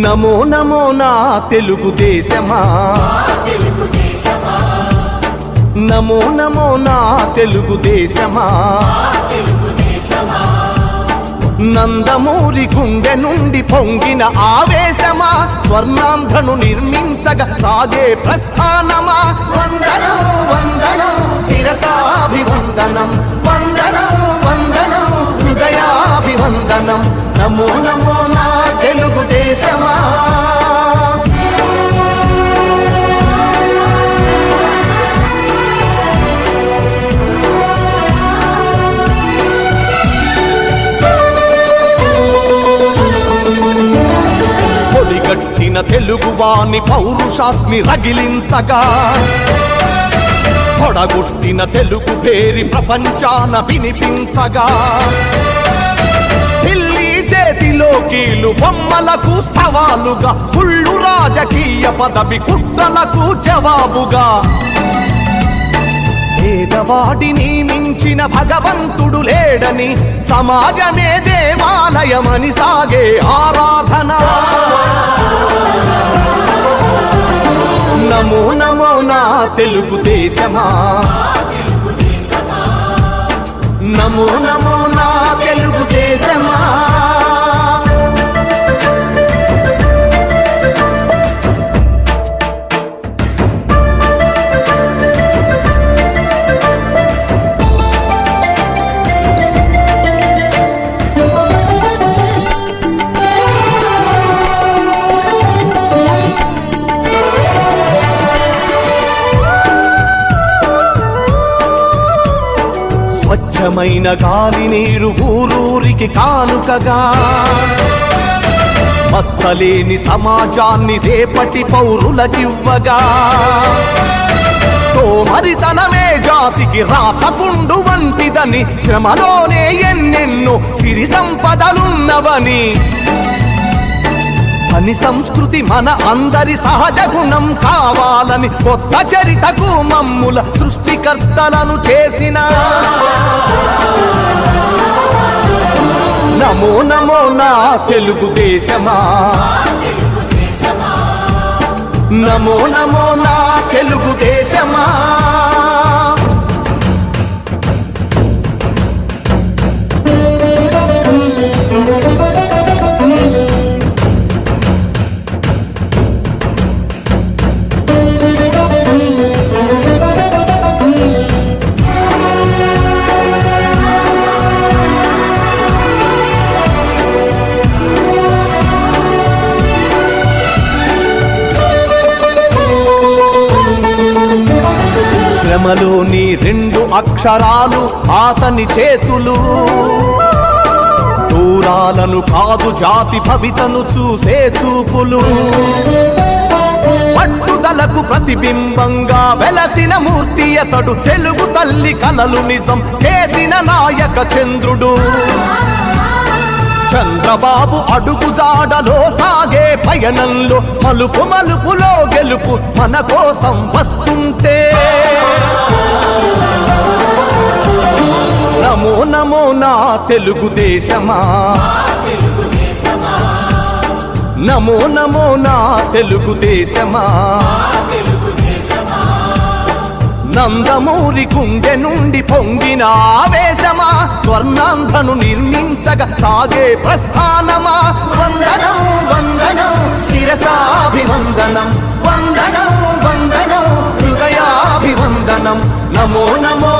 నమో నమో నా తెలుగుదేశమా, నమో నమో నా తెలుగుదేశమా, నందమూరి గుండె నుండి పొంగిన ఆవేశమా, స్వర్ణాంధ్రను నిర్మించగా సాగే ప్రస్థానమా. వందనం వందనం శిరసాభివందనం, వందనం వందనం హృదయాభివందనం. నమో నమో నా తెలుగుదేశమా. పొడిగట్టిన తెలుగువాని పౌరుషాస్మి రగిలించగా, పొడగొట్టిన తెలుగు పేరి ప్రపంచాన వినిపించగా, ఢిల్లీ చేతిలో కీలు బొమ్మలకు సవాలుగా, కుళ్ళు రాజకీయ పదవి కుట్రలకు జవాబుగా, పేదవాడిని మించిన భగవంతుడు లేడని, సమాజమే దేవాలయమని సాగే ఆరాధన. నమో నమో నా తెలుగుదేశమా, నమో నమో నా తెలుగుదేశమా. స్వచ్ఛమైన గాలి నీరు ఊరూరికి కానుకగా, మచ్చలేని సమాజాన్ని రేపటి పౌరులకివ్వగా, సోమరితనమే జాతికి రాతపుండు వంటిదని, శ్రమలోనే ఎన్నెన్నో సిరి సంపదలున్నవని, పని సంస్కృతి మన అందరి సహజ గుణం కావాలని, కొత్త చరితకు మమ్ముల సృష్టికర్తలను చేసిన. నమో నమో నా తెలుగుదేశమా, నమో నమో నా తెలుగుదేశమా. శ్రమలోని రెండు అక్షరాలు అతని చేతులు, దూరాలను కాదు జాతి భవితను చూసే చూపులు, పట్టుదలకు ప్రతిబింబంగా వెలసిన మూర్తి అతడు, తెలుగు తల్లి కలలు నిజం చేసిన నాయక చంద్రుడు. చంద్రబాబు అడుగు జాడలో సాగే పయనంలో, మలుపు మలుపులో గెలుపు మన కోసం వస్తుంటే. నమో నమో నా తెలుగుదేశమా, నమో నమో నా తెలుగుదేశమా. నందమూరి గుండె నుండి పొంగిన ఆవేశమా, స్వర్ణాంధ్రను నిర్మించగా సాగే ప్రస్థానమా. వందనం వందనం శిరసాభివందనం, వందనం వందనం హృదయాభివందనం. నమో నమో